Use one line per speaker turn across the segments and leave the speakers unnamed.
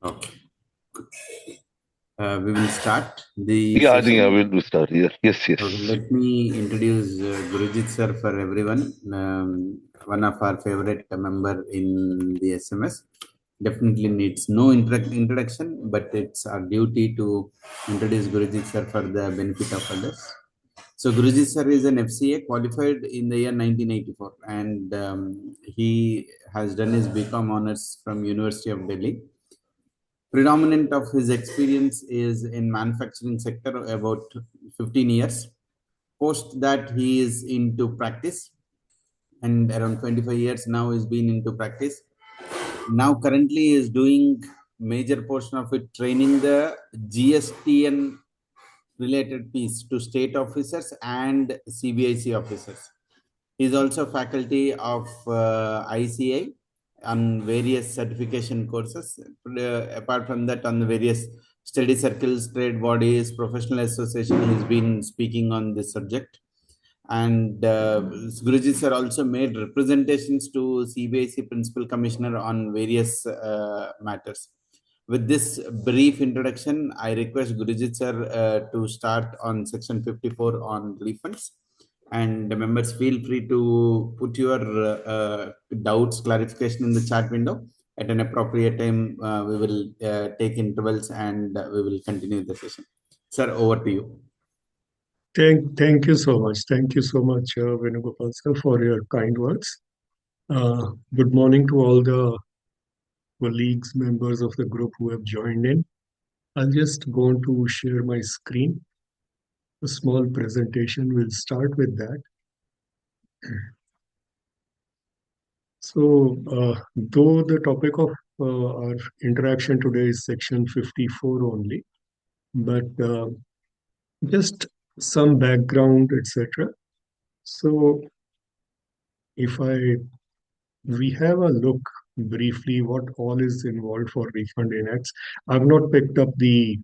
Okay, we will start the
Yeah, I think I
session.
will start here. Yes,
Okay,
yes.
let me introduce Gurujit sir for everyone. One of our favorite member in the SMS. Definitely needs no introduction, but it's our duty to introduce Gurujit sir for the benefit of others. So Gurujit sir is an FCA qualified in the year 1984, and he has done his BCom honors from University of Delhi. Predominant of his experience is in manufacturing sector about 15 years. Post that he is into practice, and around 25 years now he's been into practice. Now currently is doing major portion of it training the GSTN related piece to state officers and CBIC officers. He is also faculty of ICA on various certification courses. Apart from that, on the various study circles, trade bodies, professional association, he's been speaking on this subject. And Guruji sir also made representations to CBIC Principal Commissioner on various matters. With this brief introduction, I request Gurujit sir to start on section 54 on refunds. And the members feel free to put your doubts, clarification in the chat window. At an appropriate time, we will take intervals and we will continue the session. Sir, over to you.
Thank you so much. Thank you so much, Venugopal sir, for your kind words. Good morning to all the colleagues, members of the group who have joined in. I'll just go on to share my screen. A small presentation. We'll start with that. So, though the topic of our interaction today is section 54 only, but just some background, etc. So, if we have a look briefly what all is involved for refund in acts. I've not picked up the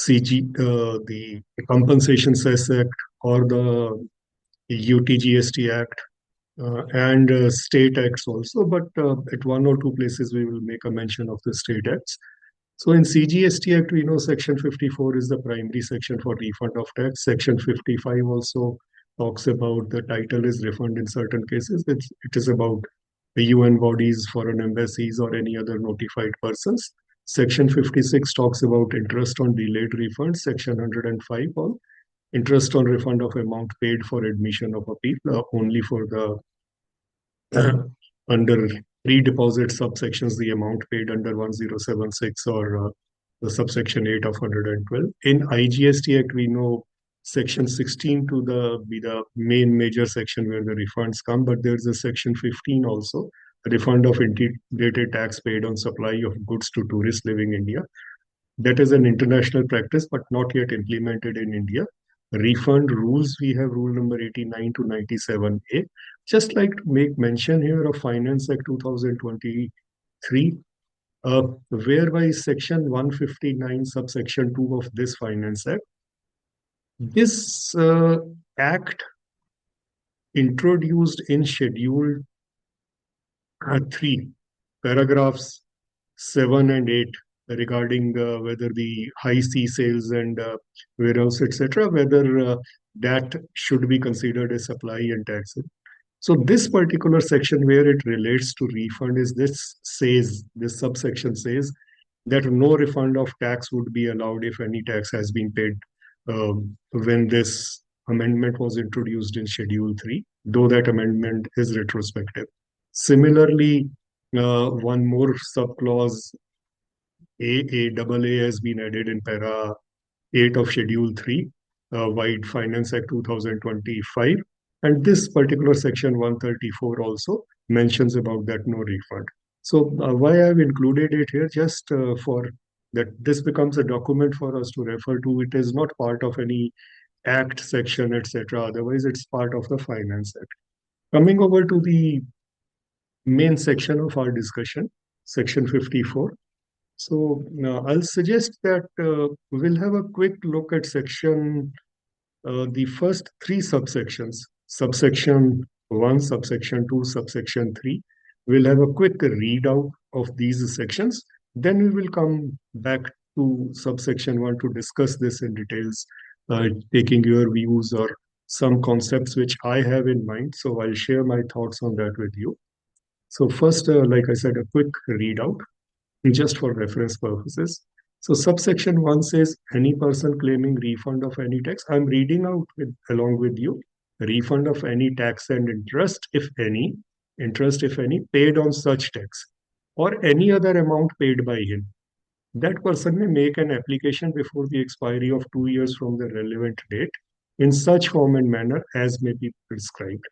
the Compensation Cess Act or the UTGST Act and state acts also, but at one or two places we will make a mention of the state acts. So in CGST Act, we know Section 54 is the primary section for refund of tax. Section 55 also talks about the title is refund in certain cases. It is about the UN bodies, foreign embassies, or any other notified persons. Section 56 talks about interest on delayed refund. Section 105 on interest on refund of amount paid for admission of appeal, only for the under pre-deposit subsections, the amount paid under 1076 or the subsection 8 of 112. In IGST Act, we know section 16 to be the main major section where the refunds come, but there's a section 15 also, a refund of integrated tax paid on supply of goods to tourists living in India. That is an international practice, but not yet implemented in India. Refund rules, we have rule number 89 to 97A. Just like to make mention here of Finance Act 2023, whereby section 159 subsection 2 of this Finance Act, this act introduced in schedule 3 paragraphs 7 and 8 regarding whether the high sea sales and warehouse, etc., whether that should be considered as supply and tax. So this particular section where it relates to refund is this subsection says that no refund of tax would be allowed if any tax has been paid when this amendment was introduced in Schedule 3, though that amendment is retrospective. Similarly, one more subclause AA has been added in para 8 of Schedule 3, Wide Finance Act 2025. And this particular section 134 also mentions about that no refund. So why I've included it here, just for that this becomes a document for us to refer to. It is not part of any act section, etc. Otherwise, it's part of the Finance Act. Coming over to the main section of our discussion, section 54. So I'll suggest that we'll have a quick look at the first three subsections, subsection 1, subsection 2, subsection 3. We'll have a quick readout of these sections Then we will come back to subsection 1 to discuss this in details, taking your views or some concepts which I have in mind. So I'll share my thoughts on that with you. So first, like I said, a quick readout just for reference purposes. So subsection 1 says any person claiming refund of any tax. I'm reading out along with you. Refund of any tax and interest if any, paid on such tax or any other amount paid by him. That person may make an application before the expiry of 2 years from the relevant date in such form and manner as may be prescribed.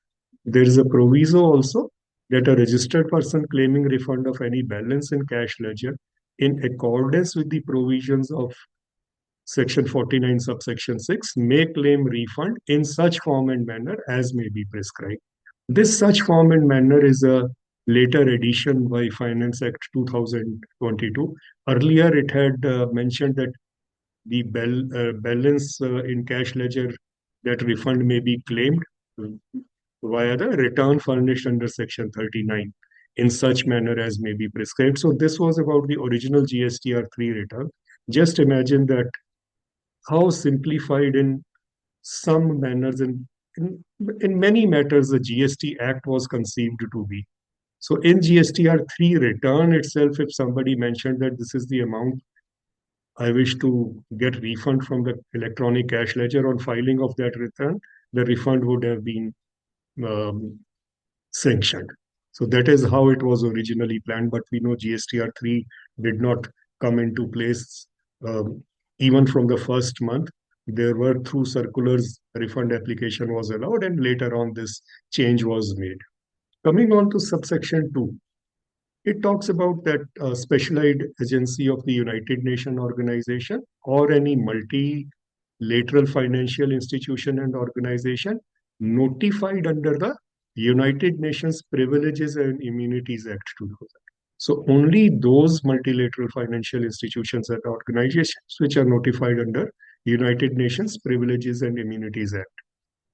There is a proviso also that a registered person claiming refund of any balance in cash ledger in accordance with the provisions of Section 49, subsection 6, may claim refund in such form and manner as may be prescribed. This such form and manner is a later addition by Finance Act 2022. Earlier, it had mentioned that the balance in cash ledger, that refund may be claimed via the return furnished under Section 39 in such manner as may be prescribed. So this was about the original GSTR 3 return. Just imagine that how simplified in some manners and in many matters the GST Act was conceived to be. So in GSTR 3 return itself, if somebody mentioned that this is the amount I wish to get refund from the electronic cash ledger, on filing of that return, the refund would have been um, sanctioned. So that is how it was originally planned. But we know GSTR 3 did not come into place even from the first month. There were through circulars, refund application was allowed, and later on this change was made. Coming on to subsection 2, it talks about that specialized agency of the United Nations organization or any multilateral financial institution and organization notified under the United Nations Privileges and Immunities Act 2000. So only those multilateral financial institutions and organizations which are notified under United Nations Privileges and Immunities Act,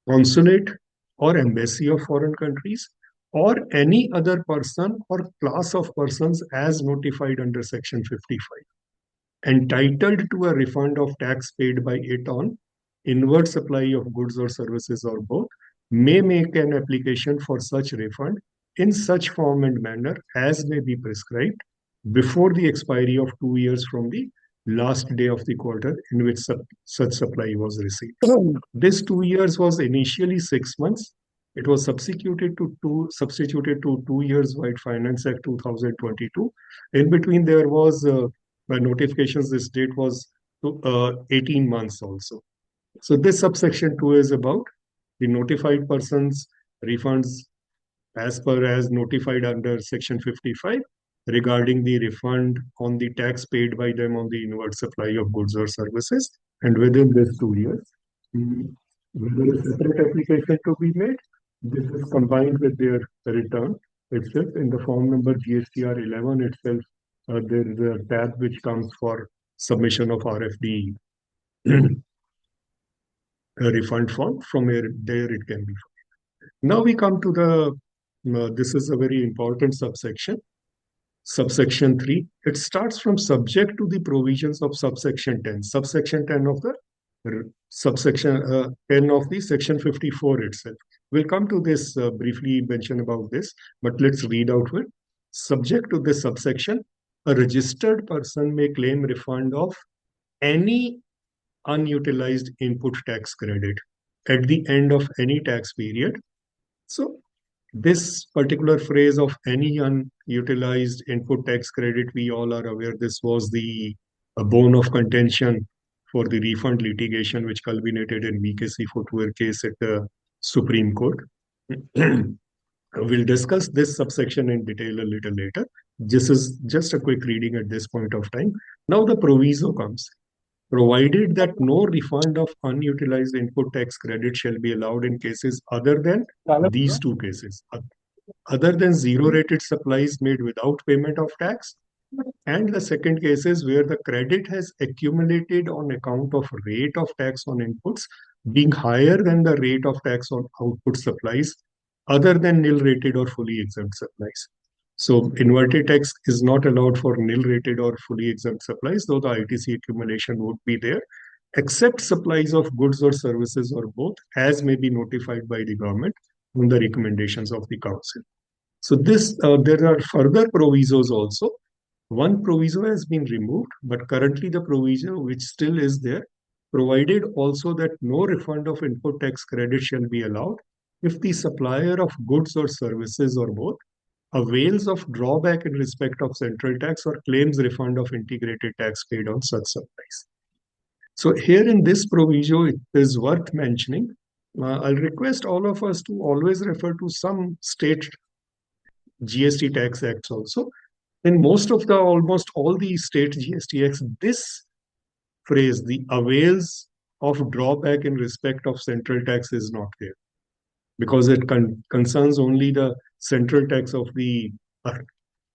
consulate or embassy of foreign countries, or any other person or class of persons as notified under Section 55, entitled to a refund of tax paid by it on inward supply of goods or services or both, may make an application for such refund in such form and manner as may be prescribed before the expiry of 2 years from the last day of the quarter in which such supply was received. This 2 years was initially 6 months. It was substituted to 2 years by Finance Act 2022. In between, there was by notifications, this date was 18 months also. So this subsection 2 is about the notified persons refunds as notified under Section 55 regarding the refund on the tax paid by them on the inward supply of goods or services. And within this 2 years, whether a separate application to be made, this is combined with their return itself in the form number GSTR 11 itself. There is a tab which comes for submission of RFD refund form. From there it can be. Now we come to this is a very important subsection. Subsection 3, it starts from subject to the provisions of subsection 10. Subsection 10 of the subsection 10 of the Section 54 itself. We'll come to this briefly mention about this, but let's read out it. Subject to this subsection, a registered person may claim refund of any unutilized input tax credit at the end of any tax period. So this particular phrase of any unutilized input tax credit, we all are aware this was the bone of contention for the refund litigation, which culminated in VKC footwear case at the Supreme Court. We'll discuss this subsection in detail a little later. This is just a quick reading at this point of time. Now the proviso comes. Provided that no refund of unutilized input tax credit shall be allowed in cases other than these two cases, other than zero-rated supplies made without payment of tax, and the second case is where the credit has accumulated on account of rate of tax on inputs being higher than the rate of tax on output supplies, other than nil-rated or fully exempt supplies. So inverted tax is not allowed for nil rated or fully exempt supplies, though the ITC accumulation would be there, except supplies of goods or services or both, as may be notified by the government on the recommendations of the council. So there are further provisos also. One proviso has been removed, but currently the proviso which still is there provided also that no refund of input tax credit shall be allowed if the supplier of goods or services or both avails of drawback in respect of central tax or claims refund of integrated tax paid on such supplies. So here in this proviso, it is worth mentioning. I'll request all of us to always refer to some state GST tax acts also. In almost all the state GST acts, this phrase, the avails of drawback in respect of central tax, is not there because it concerns only the central tax of the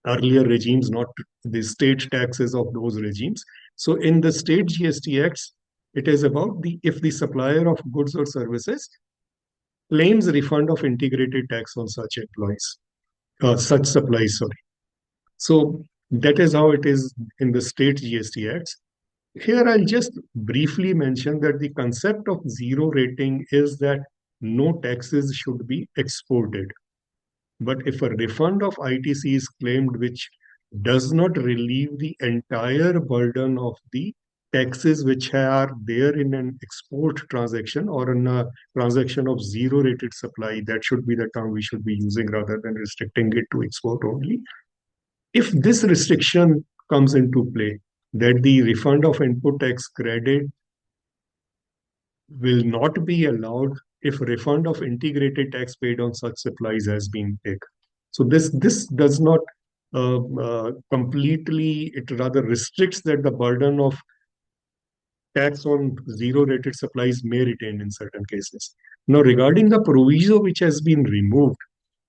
earlier regimes, not the state taxes of those regimes. So in the state GST acts, it is about if the supplier of goods or services claims refund of integrated tax on such such supplies, sorry. So that is how it is in the state GST acts. Here I'll just briefly mention that the concept of zero rating is that no taxes should be exported. But if a refund of ITC is claimed which does not relieve the entire burden of the taxes which are there in an export transaction or in a transaction of zero rated supply, that should be the term we should be using rather than restricting it to export only. If this restriction comes into play, that the refund of input tax credit will not be allowed if refund of integrated tax paid on such supplies has been taken. So this does not completely, it rather restricts that the burden of tax on zero rated supplies may retain in certain cases. Now, regarding the proviso which has been removed,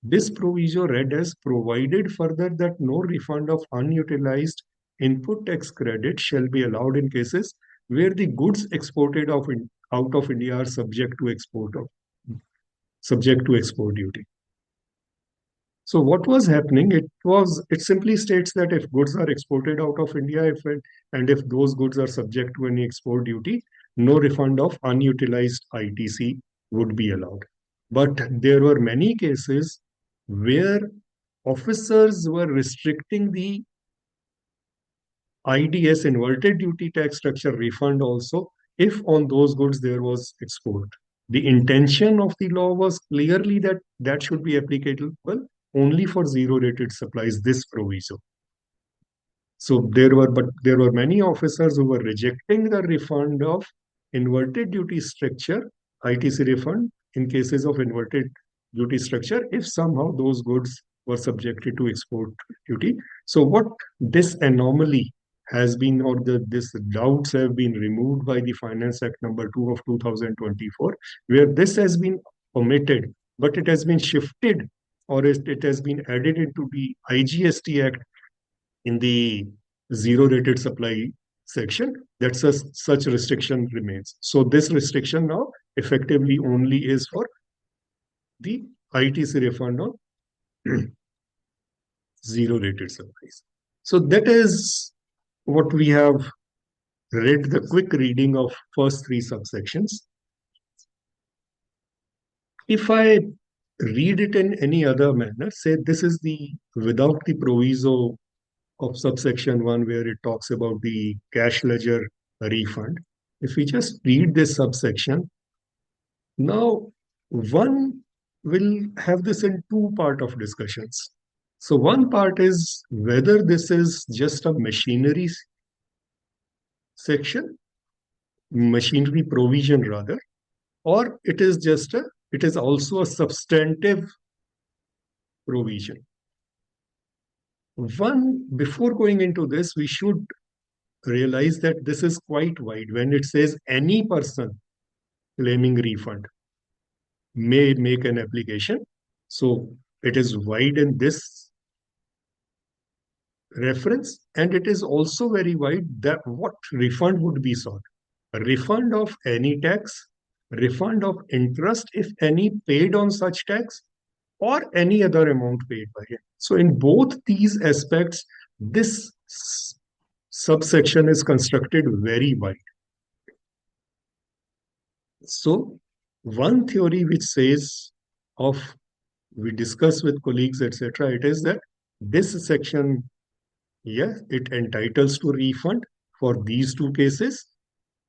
this proviso read as provided further that no refund of unutilized input tax credit shall be allowed in cases where the goods exported out of India are subject to export duty. So what was happening? It simply states that if goods are exported out of India, if those goods are subject to any export duty, no refund of unutilized ITC would be allowed. But there were many cases where officers were restricting the IDS, inverted duty tax structure, refund also if on those goods there was export. The intention of the law was clearly that should be applicable only for zero rated supplies, this proviso. So there were many officers who were rejecting the refund of inverted duty structure, ITC refund, in cases of inverted duty structure if somehow those goods were subjected to export duty. So what this anomaly has been, or this doubts have been removed by the Finance Act number 2 of 2024, where this has been omitted, but it has been shifted, or it has been added into the IGST Act in the zero rated supply section, that such restriction remains. So this restriction now effectively only is for the ITC refund on zero rated supplies. So that is what we have read, the quick reading of first three subsections. If I read it in any other manner, say this is without the proviso of subsection 1 where it talks about the cash ledger refund. If we just read this subsection, now one will have this in two part of discussions. So one part is whether this is just a machinery section, machinery provision rather, or it is also a substantive provision. Before going into this, we should realize that this is quite wide. When it says any person claiming refund may make an application, so it is wide in this reference, and it is also very wide that what refund would be sought. A refund of any tax, refund of interest, if any, paid on such tax, or any other amount paid by him. So in both these aspects, this subsection is constructed very wide. So one theory which says of, we discuss with colleagues, etc., it is that this section, yeah, it entitles to refund for these two cases.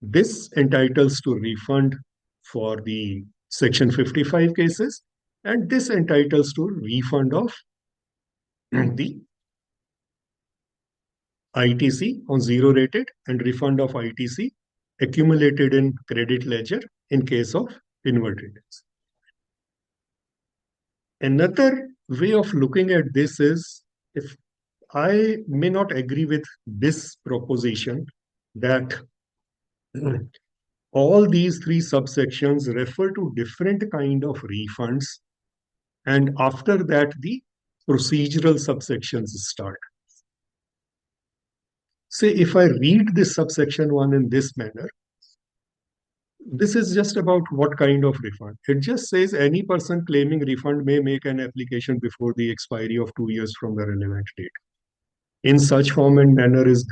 This entitles to refund for the Section 55 cases, and this entitles to refund of the ITC on zero rated and refund of ITC accumulated in credit ledger in case of inverted. Another way of looking at this is, if I may not agree with this proposition that all these three subsections refer to different kind of refunds, and after that the procedural subsections start. Say if I read this subsection 1 in this manner, this is just about what kind of refund. It just says any person claiming refund may make an application before the expiry of 2 years from the relevant date. In such form and manner is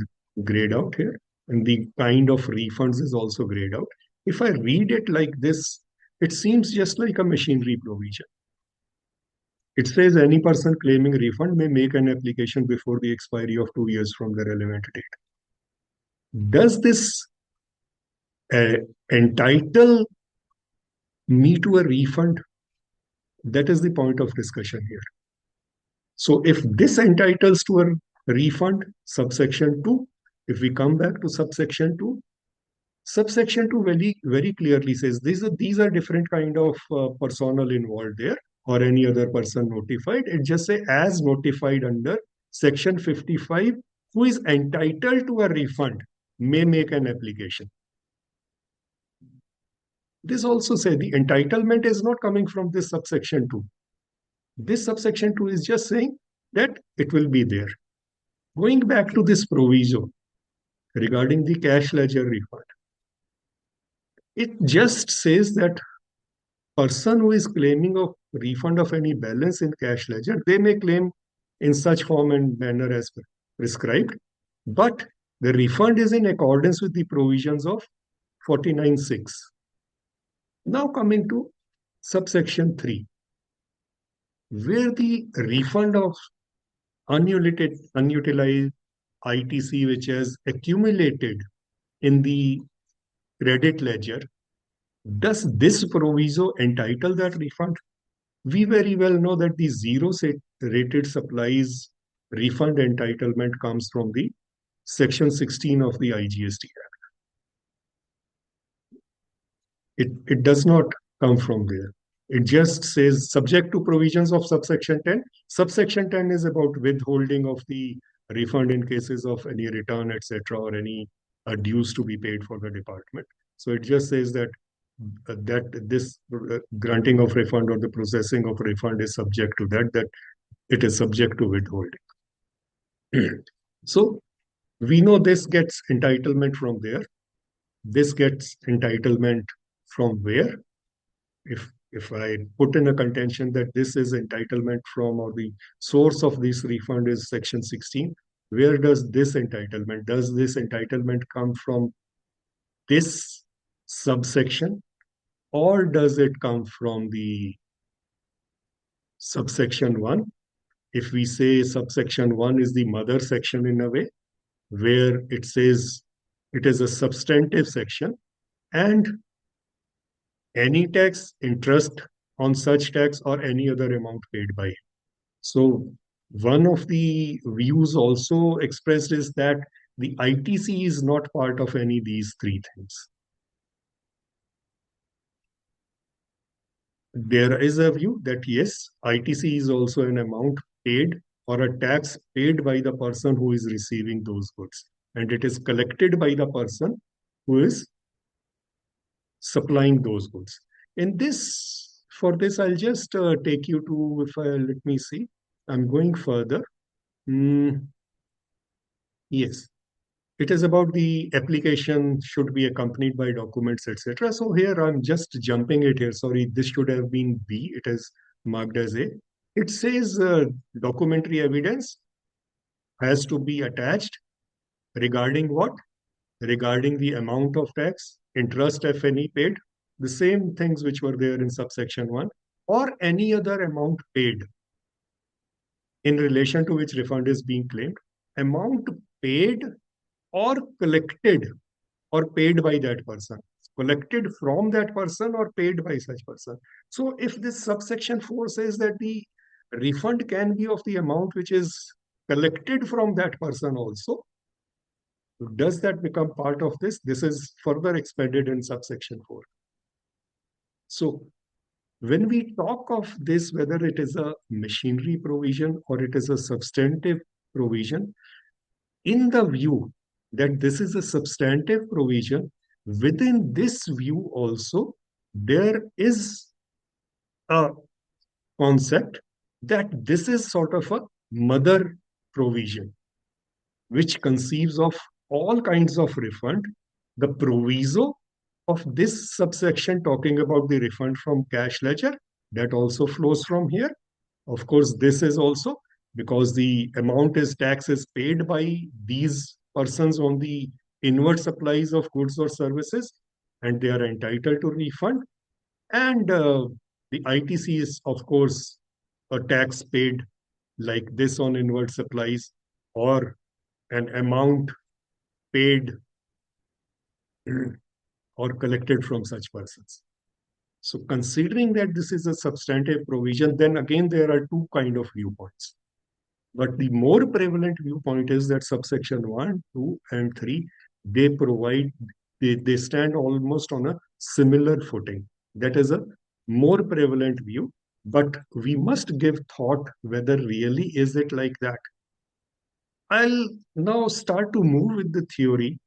grayed out here, and the kind of refunds is also grayed out. If I read it like this, it seems just like a machinery provision. It says any person claiming refund may make an application before the expiry of 2 years from the relevant date. Does this entitle me to a refund? That is the point of discussion here. So if this entitles to a refund, subsection 2, if we come back to subsection 2, subsection 2 very clearly says these are different kind of personnel involved there, or any other person notified. It just say as notified under section 55, who is entitled to a refund may make an application. This also say the entitlement is not coming from this subsection 2. This subsection 2 is just saying that it will be there. Going back to this proviso regarding the cash ledger refund, it just says that person who is claiming a refund of any balance in cash ledger, they may claim in such form and manner as prescribed, but the refund is in accordance with the provisions of 49(6). Now coming to subsection 3, where the refund of unutilized ITC which has accumulated in the credit ledger, does this proviso entitle that refund? We very well know that the zero rated supplies refund entitlement comes from the section 16 of the IGST Act. It does not come from there. It just says subject to provisions of subsection 10. Subsection 10 is about withholding of the refund in cases of any return, etc., or any dues to be paid for the department. So it just says that this granting of refund or the processing of refund is subject to that it is subject to withholding. So we know this gets entitlement from there. This gets entitlement from where? If I put in a contention that this is entitlement from, or the source of this refund is section 16, where does this entitlement come from this subsection, or does it come from the subsection 1? If we say subsection 1 is the mother section in a way, where it says it is a substantive section, and any tax, interest on such tax, or any other amount paid by him. So one of the views also expressed is that the ITC is not part of any of these three things. There is a view that yes, ITC is also an amount paid or a tax paid by the person who is receiving those goods, and it is collected by the person who is supplying those goods. In this, for this, I'll just take you to, let me see, I'm going further. Yes, it is about the application should be accompanied by documents, etc. So here I'm just jumping it here. Sorry, this should have been B. It is marked as A. It says documentary evidence has to be attached regarding what? Regarding the amount of tax, interest, if any, paid, the same things which were there in subsection 1, or any other amount paid in relation to which refund is being claimed, amount paid or collected or paid by that person, collected from that person or paid by such person. So if this subsection 4 says that the refund can be of the amount which is collected from that person also, does that become part of this? This is further expanded in subsection 4. So when we talk of this, whether it is a machinery provision or it is a substantive provision, in the view that this is a substantive provision, within this view also, there is a concept that this is sort of a mother provision, which conceives of all kinds of refund. The proviso of this subsection talking about the refund from cash ledger, that also flows from here. Of course, this is also because the amount is tax is paid by these persons on the inward supplies of goods or services, and they are entitled to refund. And the ITC is, of course, a tax paid like this on inward supplies, or an amount paid or collected from such persons. So considering that this is a substantive provision, then again there are two kind of viewpoints. But the more prevalent viewpoint is that subsection 1, 2, and 3, they provide, they stand almost on a similar footing. That is a more prevalent view, but we must give thought whether really is it like that. I'll now start to move with the theory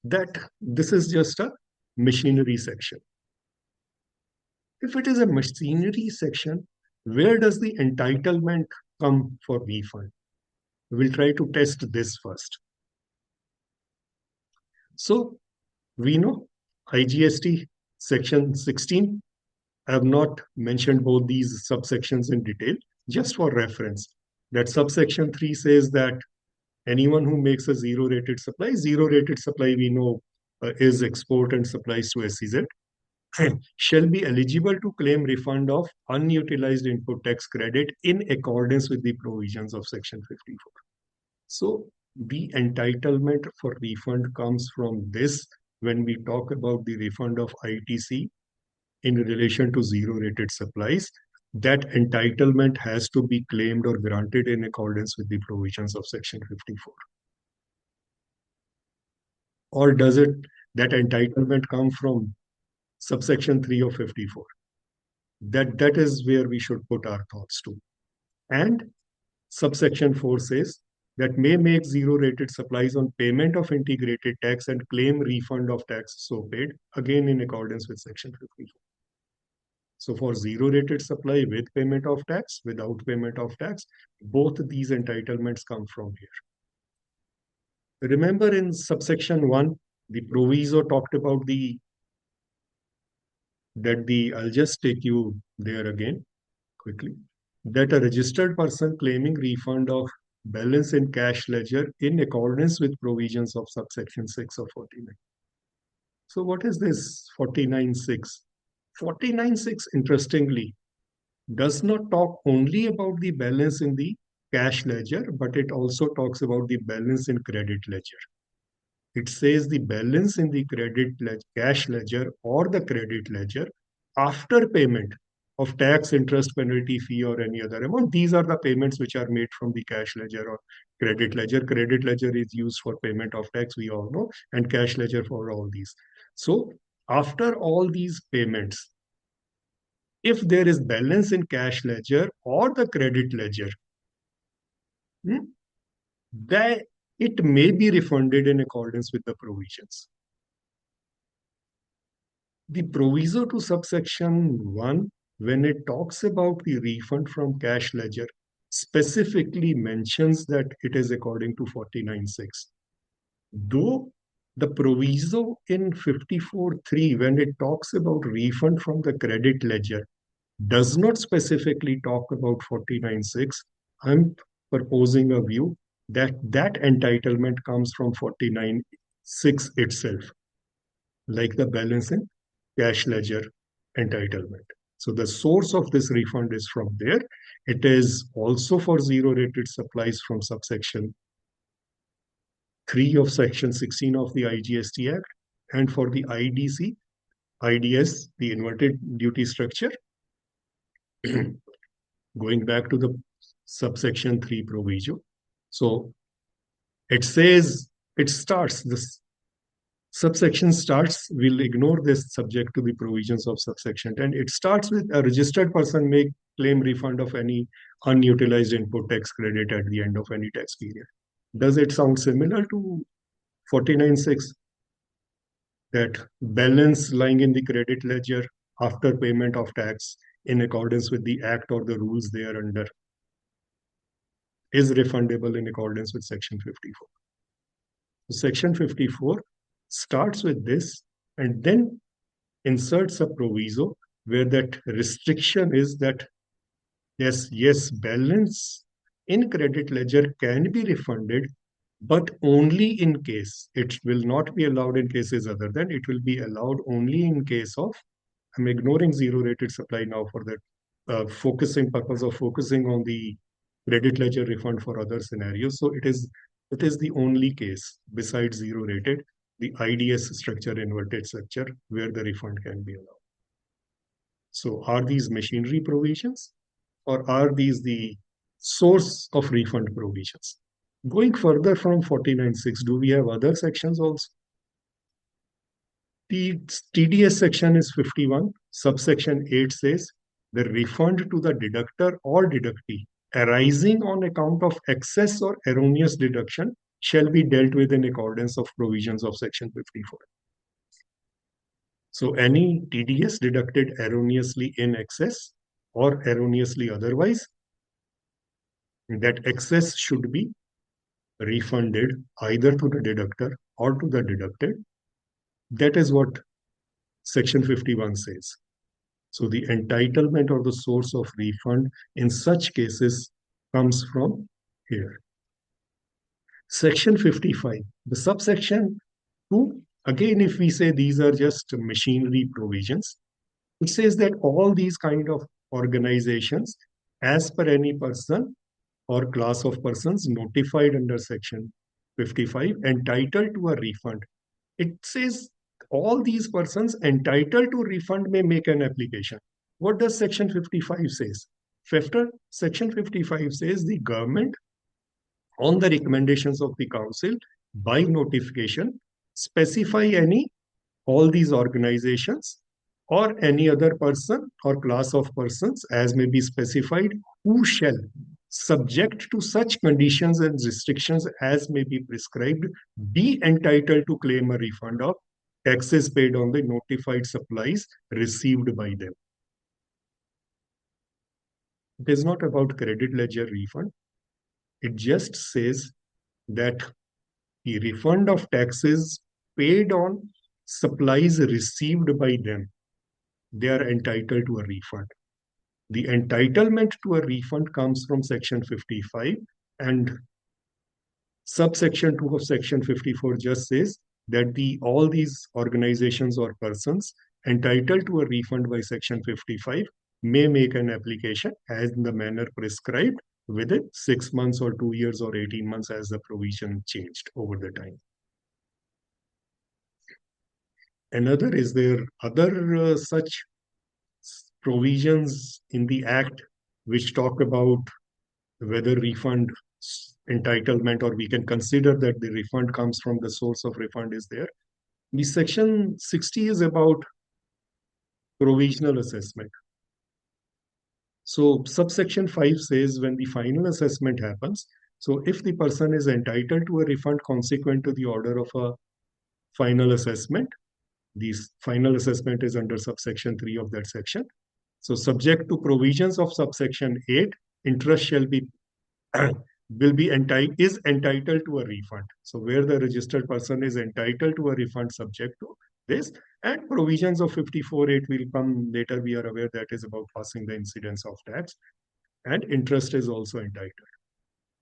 that this is just a machinery section. If it is a machinery section, where does the entitlement come for refund? We'll try to test this first. So we know IGST section 16. I have not mentioned both these subsections in detail, just for reference. That subsection 3 says that anyone who makes a zero-rated supply we know is export and supplies to SEZ, shall be eligible to claim refund of unutilized input tax credit in accordance with the provisions of section 54. So the entitlement for refund comes from this when we talk about the refund of ITC in relation to zero-rated supplies. That entitlement has to be claimed or granted in accordance with the provisions of section 54. Or does it, that entitlement come from subsection 3 of 54? That is where we should put our thoughts to. And subsection 4 says that may make zero-rated supplies on payment of integrated tax and claim refund of tax so paid, again in accordance with section 54. So for zero-rated supply with payment of tax, without payment of tax, both these entitlements come from here. Remember in subsection 1, the proviso talked about I'll just take you there again quickly, that a registered person claiming refund of balance in cash ledger in accordance with provisions of subsection 6 of 49. So what is this 49.6? 49.6, interestingly, does not talk only about the balance in the cash ledger, but it also talks about the balance in credit ledger. It says the balance in the cash ledger or the credit ledger after payment of tax, interest, penalty, fee, or any other amount. These are the payments which are made from the cash ledger or credit ledger. Credit ledger is used for payment of tax, we all know, and cash ledger for all these. So after all these payments, if there is balance in cash ledger or the credit ledger, that it may be refunded in accordance with the provisions. The proviso to subsection 1, when it talks about the refund from cash ledger, specifically mentions that it is according to 49.6. Though the proviso in 54.3, when it talks about refund from the credit ledger, does not specifically talk about 49.6, I'm proposing a view that that entitlement comes from 49.6 itself, like the balance in cash ledger entitlement. So the source of this refund is from there. It is also for zero rated supplies from subsection 3 of section 16 of the IGST Act, and for the IDS, the inverted duty structure, going back to the subsection 3 provision. So it says, this subsection starts, we'll ignore this subject to the provisions of subsection 10. It starts with a registered person may claim refund of any unutilized input tax credit at the end of any tax period. Does it sound similar to 49.6? That balance lying in the credit ledger after payment of tax in accordance with the act or the rules thereunder is refundable in accordance with section 54. So section 54 starts with this and then inserts a proviso where that restriction is that yes, balance in credit ledger can be refunded, but only in case. It will not be allowed in cases other than. It will be allowed only in case of, I'm ignoring zero rated supply now for that purpose of focusing on the credit ledger refund for other scenarios. So it is the only case besides zero rated, the IDS structure, inverted structure, where the refund can be allowed. So are these machinery provisions, or are these the source of refund provisions? Going further from 49.6, do we have other sections also? The TDS section is 51. Subsection 8 says the refund to the deductor or deductee arising on account of excess or erroneous deduction shall be dealt with in accordance of provisions of section 54. So any TDS deducted erroneously in excess or erroneously otherwise, that excess should be refunded either to the deductor or to the deducted. That is what section 51 says. So the entitlement or the source of refund in such cases comes from here. Section 55, the subsection 2, again, if we say these are just machinery provisions, it says that all these kind of organizations, as per any person or class of persons notified under section 55, entitled to a refund. It says all these persons entitled to refund may make an application. What does section 55 says? Section 55 says the government, on the recommendations of the council, by notification, specify all these organizations or any other person or class of persons as may be specified who shall, subject to such conditions and restrictions as may be prescribed, be entitled to claim a refund of taxes paid on the notified supplies received by them. It is not about credit ledger refund. It just says that the refund of taxes paid on supplies received by them, they are entitled to a refund. The entitlement to a refund comes from section 55, and subsection 2 of section 54 just says that all these organizations or persons entitled to a refund by section 55 may make an application as in the manner prescribed within 6 months or 2 years or 18 months as the provision changed over the time. Another, is there other such provisions in the Act which talk about whether refund entitlement, or we can consider that the refund comes from the source of refund is there? The section 60 is about provisional assessment. So subsection 5 says when the final assessment happens, so if the person is entitled to a refund consequent to the order of a final assessment, the final assessment is under subsection 3 of that section. So subject to provisions of subsection 8, interest shall be entitled to a refund. So where the registered person is entitled to a refund subject to, this. And provisions of 54(8) will come later. We are aware that is about passing the incidence of tax, and interest is also entitled.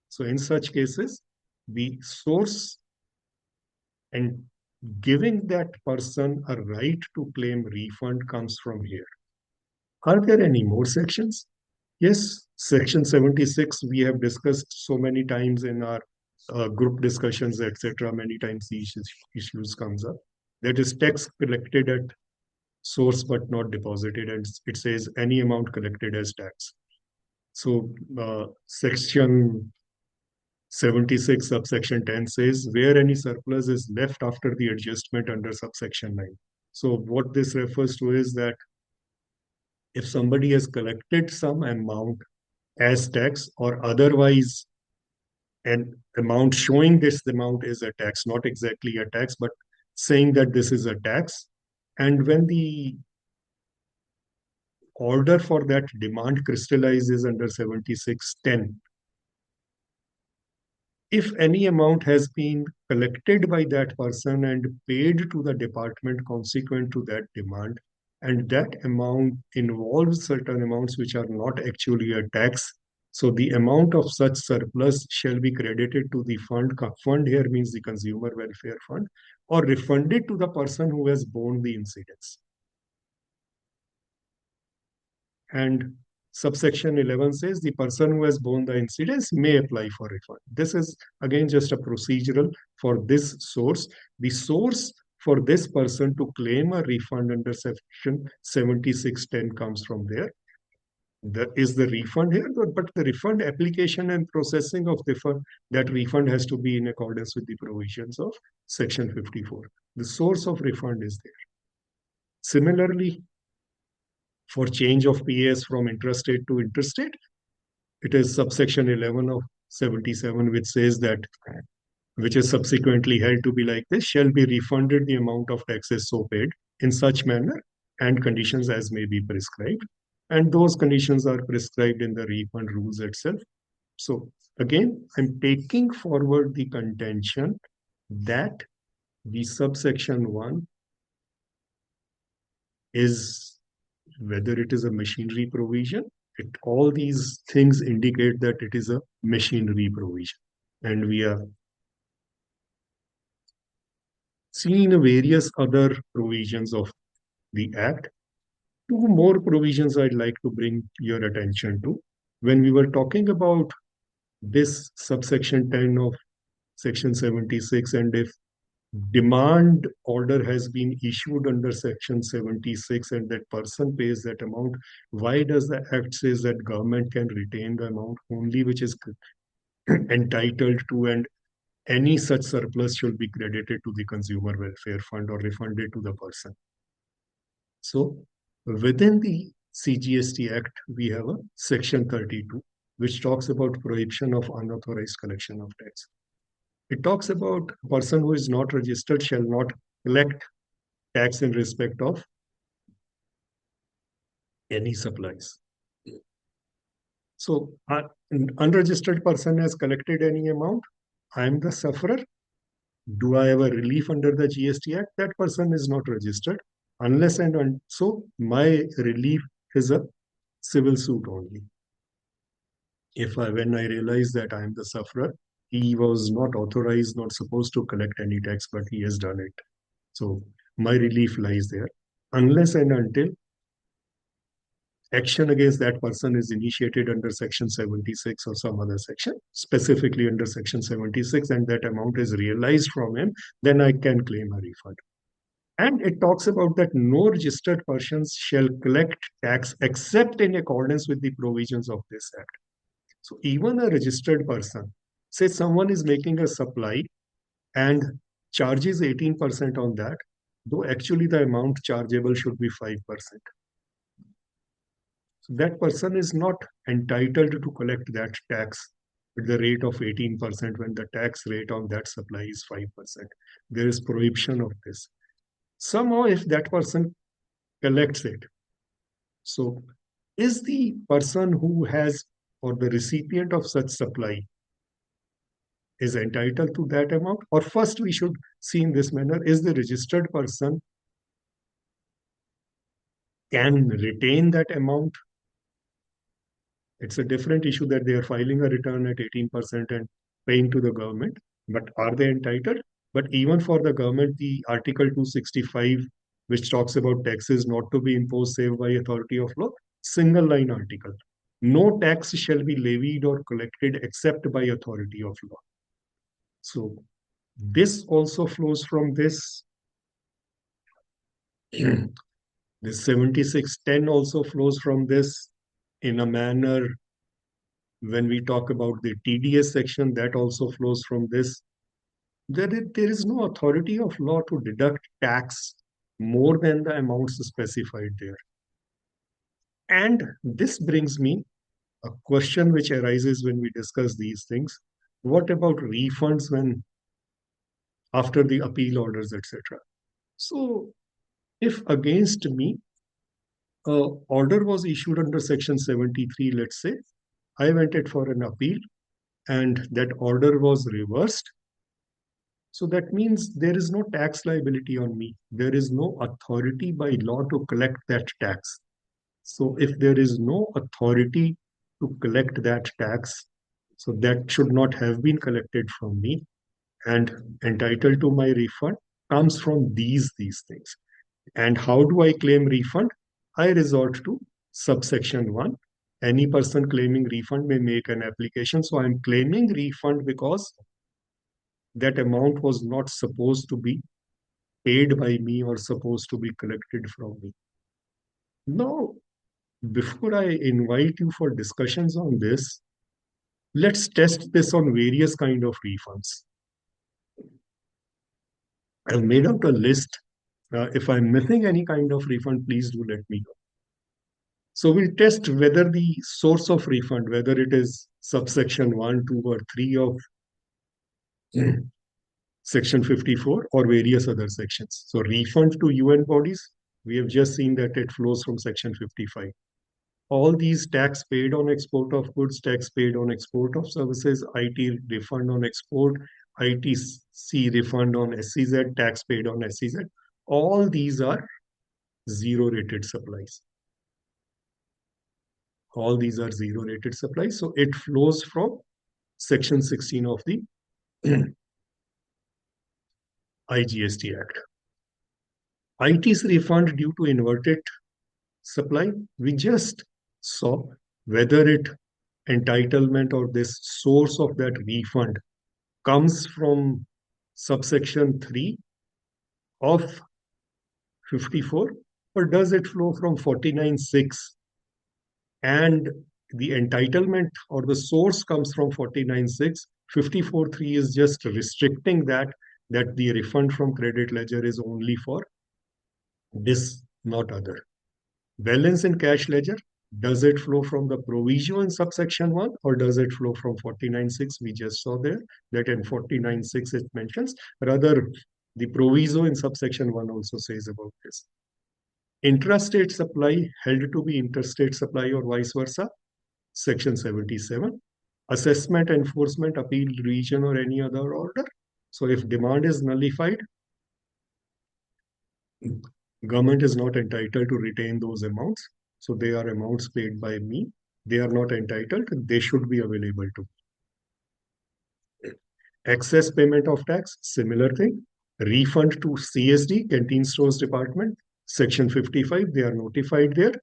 So in such cases, the source and giving that person a right to claim refund comes from here. Are there any more sections? Yes, section 76 we have discussed so many times in our group discussions, etc. Many times these issues comes up. That is tax collected at source but not deposited, and it says any amount collected as tax. So section 76 subsection 10 says where any surplus is left after the adjustment under subsection 9. So what this refers to is that if somebody has collected some amount as tax or otherwise an amount showing this amount is a tax, not exactly a tax, but saying that this is a tax. And when the order for that demand crystallizes under 7610, if any amount has been collected by that person and paid to the department consequent to that demand, and that amount involves certain amounts which are not actually a tax, so the amount of such surplus shall be credited to the fund. Fund here means the consumer welfare fund, or refunded to the person who has borne the incidence. And subsection 11 says the person who has borne the incidence may apply for refund. This is again just a procedural for this source. The source for this person to claim a refund under section 7610 comes from there. That is the refund here, but the refund application and processing of the fund, that refund has to be in accordance with the provisions of section 54. The source of refund is there. Similarly, for change of PAS from intrastate to interstate, it is subsection 11 of 77, which says that which is subsequently held to be like this, shall be refunded the amount of taxes so paid in such manner and conditions as may be prescribed. And those conditions are prescribed in the refund rules itself. So again, I'm taking forward the contention that the subsection 1 is, whether it is a machinery provision, all these things indicate that it is a machinery provision. And we are seeing various other provisions of the Act. Two more provisions I'd like to bring your attention to. When we were talking about this subsection 10 of section 76, and if demand order has been issued under section 76 and that person pays that amount, why does the Act says that government can retain the amount only which is entitled to, and any such surplus should be credited to the consumer welfare fund or refunded to the person? So within the CGST Act, we have a section 32, which talks about prohibition of unauthorized collection of tax. It talks about a person who is not registered shall not collect tax in respect of any supplies. So an unregistered person has collected any amount. I am the sufferer. Do I have a relief under the GST Act? That person is not registered. Unless and so my relief is a civil suit only. When I realize that I am the sufferer, he was not authorized, not supposed to collect any tax, but he has done it. So my relief lies there. Unless and until action against that person is initiated under section 76 or some other section, specifically under section 76, and that amount is realized from him, then I can claim a refund. And it talks about that no registered persons shall collect tax except in accordance with the provisions of this Act. So even a registered person, say someone is making a supply and charges 18% on that, though actually the amount chargeable should be 5%. So that person is not entitled to collect that tax at the rate of 18% when the tax rate on that supply is 5%. There is prohibition of this. Somehow, if that person collects it, so is the person who has or the recipient of such supply is entitled to that amount? Or first we should see in this manner, is the registered person can retain that amount. It's a different issue that they are filing a return at 18% and paying to the government. But are they entitled? But even for the government, the Article 265, which talks about taxes not to be imposed save by authority of law, single line article. No tax shall be levied or collected except by authority of law. So this also flows from this. This 7610 also flows from this in a manner. When we talk about the TDS section, that also flows from this. There is no authority of law to deduct tax more than the amounts specified there. And this brings me a question which arises when we discuss these things. What about refunds when after the appeal orders, etc.? So if against me, a order was issued under section 73, let's say, I went it for an appeal and that order was reversed. So that means there is no tax liability on me. There is no authority by law to collect that tax. So if there is no authority to collect that tax, so that should not have been collected from me, and entitled to my refund comes from these things. And how do I claim refund? I resort to subsection 1. Any person claiming refund may make an application. So I'm claiming refund because that amount was not supposed to be paid by me or supposed to be collected from me. Now, before I invite you for discussions on this, let's test this on various kind of refunds. I've made out a list. If I'm missing any kind of refund, please do let me know. So we'll test whether the source of refund, whether it is subsection 1, 2, or 3 of section 54 or various other sections. So refund to UN bodies, we have just seen that it flows from section 55. All these tax paid on export of goods, tax paid on export of services, IT refund on export, ITC refund on SCZ, tax paid on SCZ, all these are zero rated supplies. All these are zero rated supplies. So it flows from section 16 of the IGST Act. IT's refund due to inverted supply, we just saw whether it entitlement or this source of that refund comes from subsection 3 of 54 or does it flow from 49.6 and the entitlement or the source comes from 49.6. 54.3 is just restricting that the refund from credit ledger is only for this, not other. Balance in cash ledger, does it flow from the proviso in subsection 1 or does it flow from 49.6? We just saw there that in 49.6 it mentions. Rather, the proviso in subsection 1 also says about this. Intrastate supply held to be interstate supply or vice versa, section 77. Assessment, enforcement, appeal, region or any other order. So if demand is nullified, government is not entitled to retain those amounts. So they are amounts paid by me. They are not entitled. They should be available to me. Excess payment of tax, similar thing. Refund to CSD, Canteen Stores Department, section 55. They are notified there.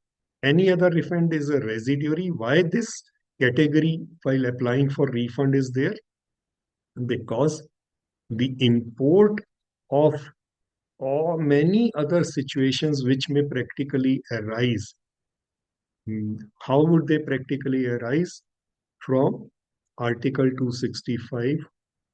Any other refund is a residuary. Why this category while applying for refund is there? Because the import of or many other situations which may practically arise. How would they practically arise? From Article 265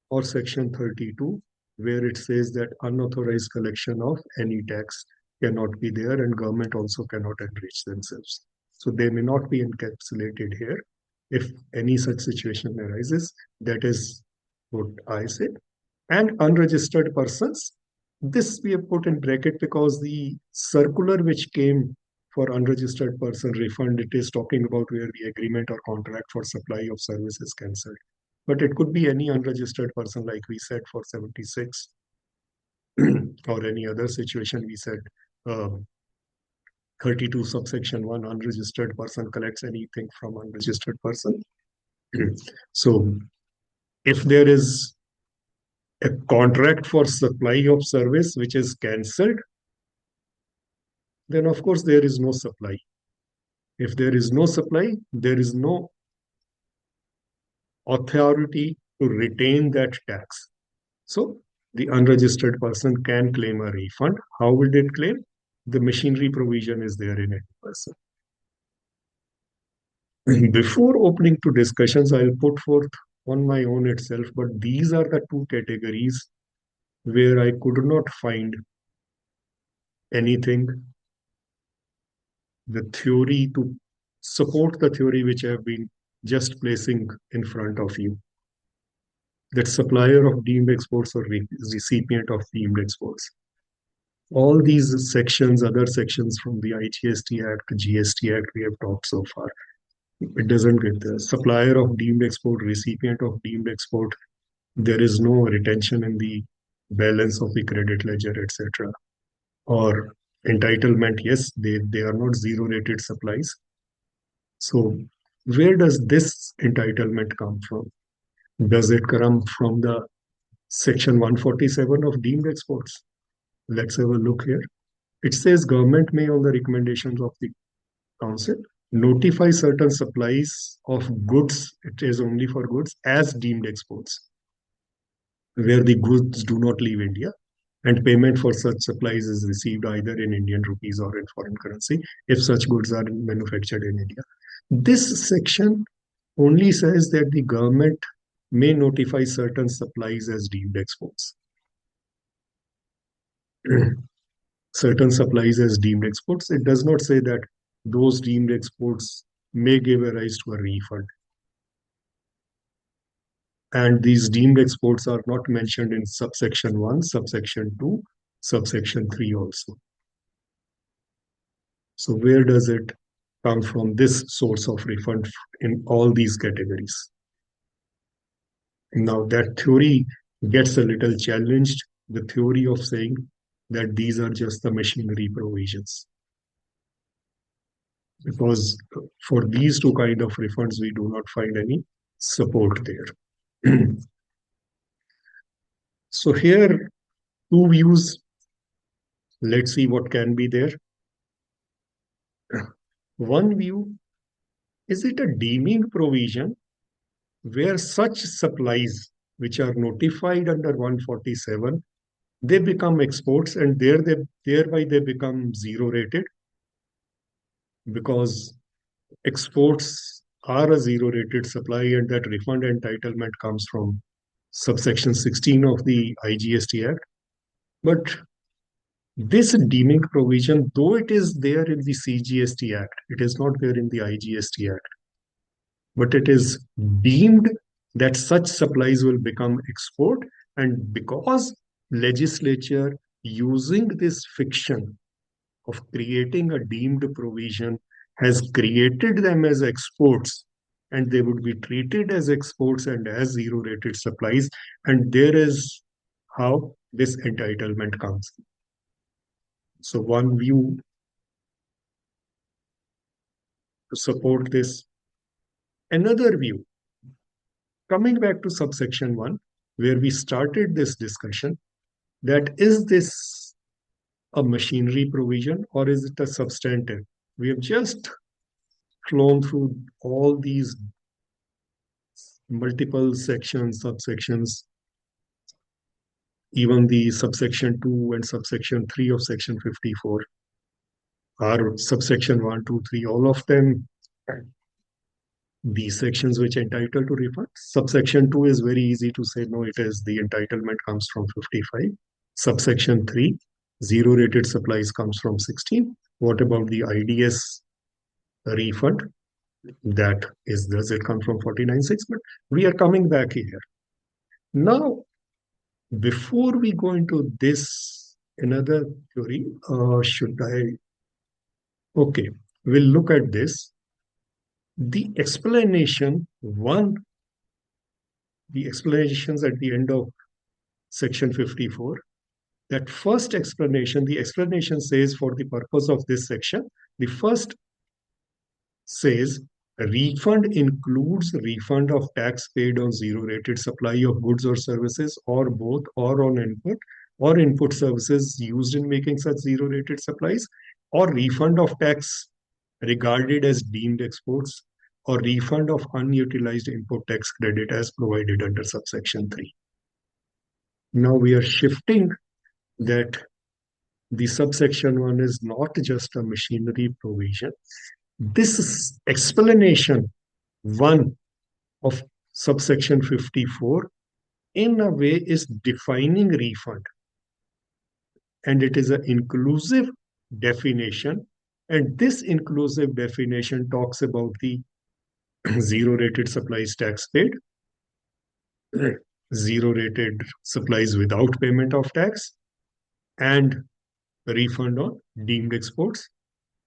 or Section 32, where it says that unauthorized collection of any tax cannot be there and government also cannot enrich themselves. So they may not be encapsulated here. If any such situation arises, that is what I said. And unregistered persons, this we have put in bracket because the circular which came for unregistered person refund, it is talking about where the agreement or contract for supply of service is cancelled. But it could be any unregistered person, like we said for 76, or any other situation we said 32 subsection 1, unregistered person collects anything from unregistered person. So if there is a contract for supply of service which is cancelled, then of course there is no supply. If there is no supply, there is no authority to retain that tax. So the unregistered person can claim a refund. How will it claim? The machinery provision is there in 80%. Before opening to discussions, I'll put forth on my own itself, but these are the two categories where I could not find anything, the theory to support the theory which I have been just placing in front of you. That supplier of deemed exports or recipient of deemed exports. All these sections, other sections from the IGST Act, GST Act, we have talked so far. It doesn't get there. Supplier of deemed export, recipient of deemed export, there is no retention in the balance of the credit ledger, etc. Or entitlement, yes, they are not zero rated supplies. So where does this entitlement come from? Does it come from the section 147 of deemed exports? Let's have a look here. It says government may, on the recommendations of the council, notify certain supplies of goods, it is only for goods, as deemed exports, where the goods do not leave India, and payment for such supplies is received either in Indian rupees or in foreign currency if such goods are manufactured in India. This section only says that the government may notify certain supplies as deemed exports. Certain supplies as deemed exports. It does not say that those deemed exports may give a rise to a refund. And these deemed exports are not mentioned in subsection 1, subsection 2, subsection 3 also. So where does it come from, this source of refund in all these categories? Now that theory gets a little challenged, the theory of saying that these are just the machinery provisions. Because for these two kind of refunds, we do not find any support there. So here, two views. Let's see what can be there. One view, is it a deeming provision where such supplies which are notified under 147, they become exports and thereby they become zero rated, because exports are a zero rated supply and that refund entitlement comes from subsection 16 of the IGST Act. But this deeming provision, though it is there in the CGST Act, it is not there in the IGST Act, but it is deemed that such supplies will become export. And because legislature, using this fiction of creating a deemed provision, has created them as exports, and they would be treated as exports and as zero rated supplies, and there is how this entitlement comes. So one view to support this. Another view, coming back to subsection 1, where we started this discussion, that is this a machinery provision or is it a substantive? We have just flown through all these multiple sections, subsections, even the subsection 2 and subsection 3 of section 54 are subsection 1, 2, 3, all of them, these sections which entitle to refund. Subsection 2 is very easy to say, no, it is the entitlement comes from 55. Subsection 3, zero rated supplies comes from 16. What about the IDS refund? That is, does it come from 49.6? But we are coming back here. Now, before we go into this, another theory, should I? Okay, we'll look at this. The explanation, the explanations at the end of section 54 that first explanation, the explanation says for the purpose of this section, the first says refund includes refund of tax paid on zero rated supply of goods or services or both or on input or input services used in making such zero rated supplies or refund of tax regarded as deemed exports or refund of unutilized import tax credit as provided under subsection 3. Now we are shifting that the subsection 1 is not just a machinery provision. This explanation 1 of subsection 54 in a way is defining refund, and it is an inclusive definition, and this inclusive definition talks about the zero rated supplies tax paid, zero rated supplies without payment of tax, and refund on deemed exports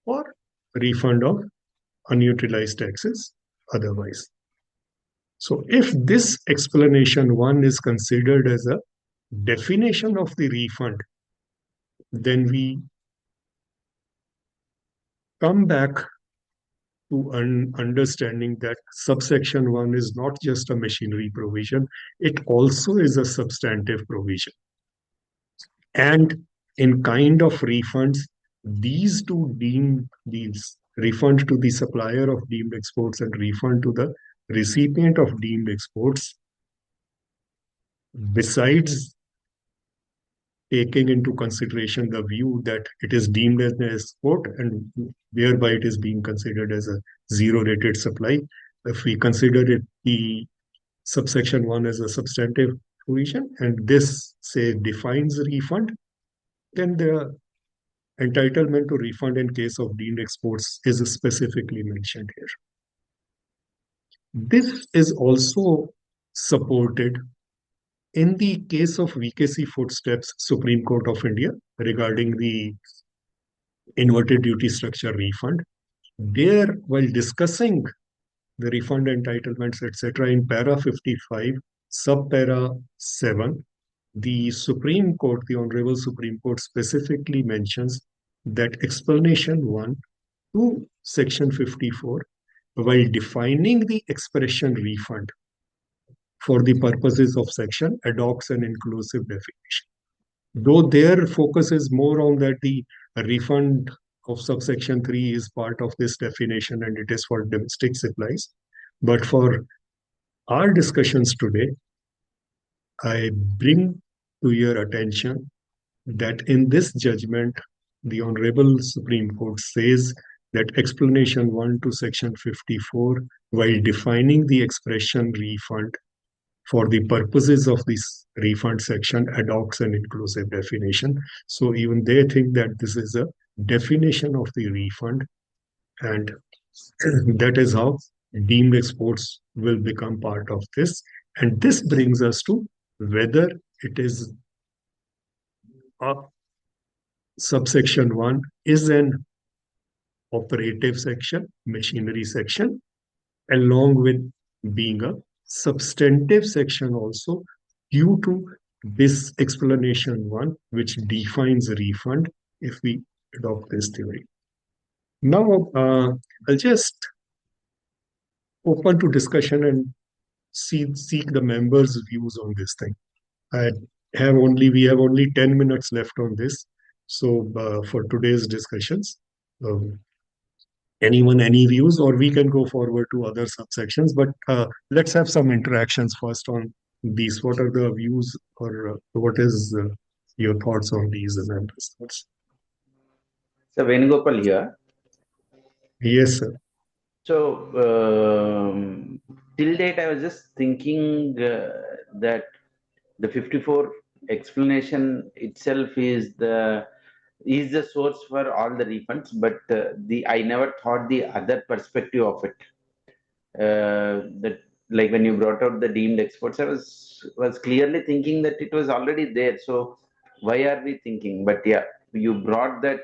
or refund of unutilized taxes otherwise. So if this explanation 1 is considered as a definition of the refund, then we come back to understanding that subsection 1 is not just a machinery provision, it also is a substantive provision. And in kind of refunds, these refund to the supplier of deemed exports and refund to the recipient of deemed exports, besides taking into consideration the view that it is deemed as an export and thereby it is being considered as a zero rated supply. If we consider it the subsection 1 as a substantive provision and this say defines refund, then the entitlement to refund in case of deemed exports is specifically mentioned here. This is also supported in the case of VKC Footsteps, Supreme Court of India, regarding the inverted duty structure refund. There, while discussing the refund entitlements, etc., in para 55, sub-para 7, the Supreme Court, the Honorable Supreme Court specifically mentions that explanation 1 to section 54, while defining the expression refund for the purposes of section, adopts an inclusive definition. Though their focus is more on that the refund of subsection 3 is part of this definition and it is for domestic supplies. But for our discussions today, I bring to your attention that in this judgment, the Honorable Supreme Court says that explanation 1 to section 54, while defining the expression refund for the purposes of this refund section, adopts an inclusive definition. So even they think that this is a definition of the refund, and that is how deemed exports will become part of this. And this brings us to whether it is subsection 1 is an operative section, machinery section, along with being a substantive section also, due to this explanation 1, which defines refund if we adopt this theory. Now, I'll just open to discussion and seek the members' views on this thing. We have only 10 minutes left on this. So for today's discussions, anyone, any views, or we can go forward to other subsections, but let's have some interactions first on these. What are the views, or what is your thoughts on these members' thoughts?
So Venugopal here.
Yes, sir.
So till date, I was just thinking that the 54 explanation itself is the source for all the refunds, but I never thought the other perspective of it. That, like when you brought out the deemed exports, I was clearly thinking that it was already there. So why are we thinking? But yeah, you brought that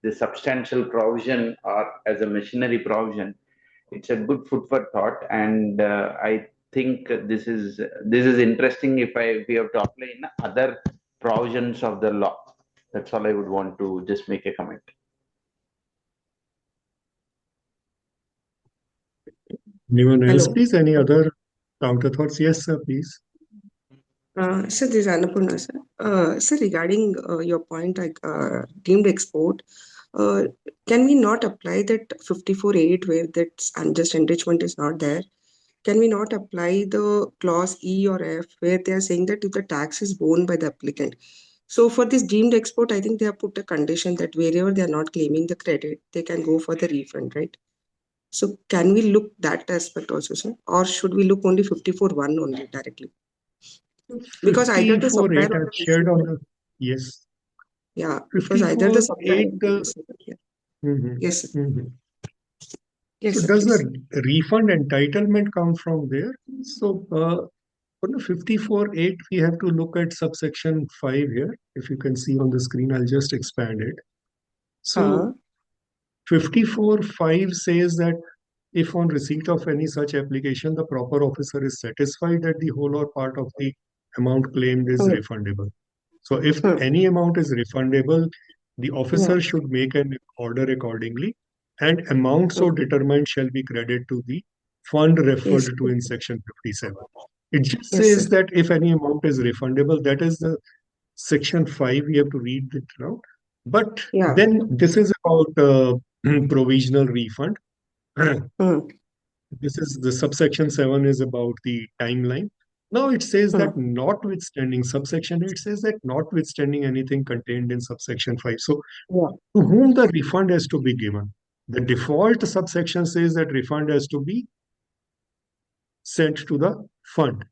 the substantial provision or as a machinery provision. It's a good food for thought, and I think this is interesting if we have to apply in other provisions of the law. That's all I would want to just make a comment.
Anyone else,
Hello.
please? Any other counter thoughts? Yes, sir, please.
Sir, this is Annapurna, sir. Sir, regarding your point, like deemed export, can we not apply that 54.8 where that unjust enrichment is not there? Can we not apply the clause E or F where they are saying that if the tax is borne by the applicant? So for this deemed export, I think they have put a condition that wherever they are not claiming the credit, they can go for the refund, right? So can we look that aspect also, sir? Or should we look only 54.1 only directly? Because either the supplier
54.8
or
I've
the
shared on
receiver.
the, yes.
Yeah, because either the supplier
54.8,
or the receiver. Yeah.
mhm,
Yes, sir.
mhm.
Yes,
So
sir,
does
please.
the refund entitlement come from there? So for the 54.8, we have to look at subsection 5 here. If you can see on the screen, I'll just expand it. So 54.5 says that if on receipt of any such application, the proper officer is satisfied that the whole or part of the amount claimed is
Hmm.
refundable. So if
Hmm.
any amount is refundable, the
Yeah.
officer should make an order accordingly, and amount so
Okay.
determined shall be credited to the fund referred
Yes.
to in section 57. It just
Yes,
says
sir.
that if any amount is refundable, that is the section 5, we have to read it out. But
Yeah.
then this is about provisional refund.
Hmm.
This is the subsection 7 is about the timeline. Now it says
Hmm.
that notwithstanding subsection 8 says that notwithstanding anything contained in subsection 5. So
Yeah.
to whom the refund has to be given? The default subsection says that refund has to be sent to the fund,